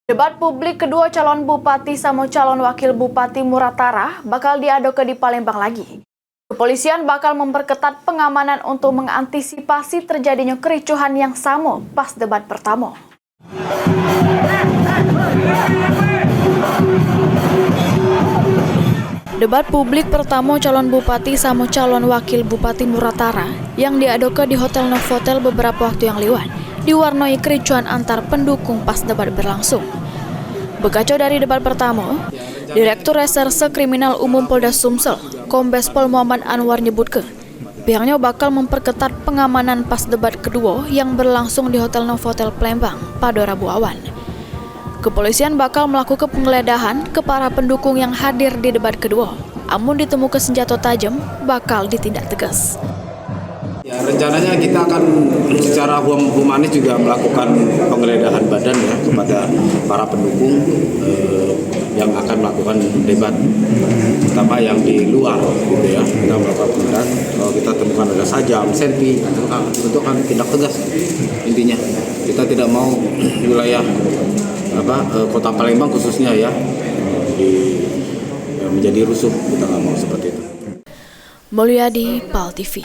Debat publik kedua calon bupati sama calon wakil bupati Muratara bakal diadu di Palembang lagi. Kepolisian bakal memperketat pengamanan untuk mengantisipasi terjadinya kericuhan yang sama pas debat pertama. Debat publik pertama calon bupati sama calon wakil bupati Muratara yang diadu di Hotel Novotel beberapa waktu yang lewat diwarnai kericuhan antar pendukung pas debat berlangsung. Berkaca dari debat pertama, Direktur Reserse Kriminal Umum Polda Sumsel, Kombes Pol Muhammad Anwar nyebutkan, pihaknya bakal memperketat pengamanan pas debat kedua yang berlangsung di Hotel Novotel Palembang pada Rabu awan. Kepolisian bakal melakukan penggeledahan ke para pendukung yang hadir di debat kedua. Amun ditemukan senjata tajam, bakal ditindak tegas. Ya, rencananya kita akan secara humanis juga melakukan penggeledahan badan ya kepada para pendukung yang akan melakukan debat, terutama yang di luar gitu ya. Kita melakukan penggeledahan, kalau kita temukan ada sajam, senpi, itu akan tindak tegas. Intinya kita tidak mau wilayah kota Palembang khususnya ya menjadi rusuh, kita nggak mau seperti itu. Mulyadi, PAL TV.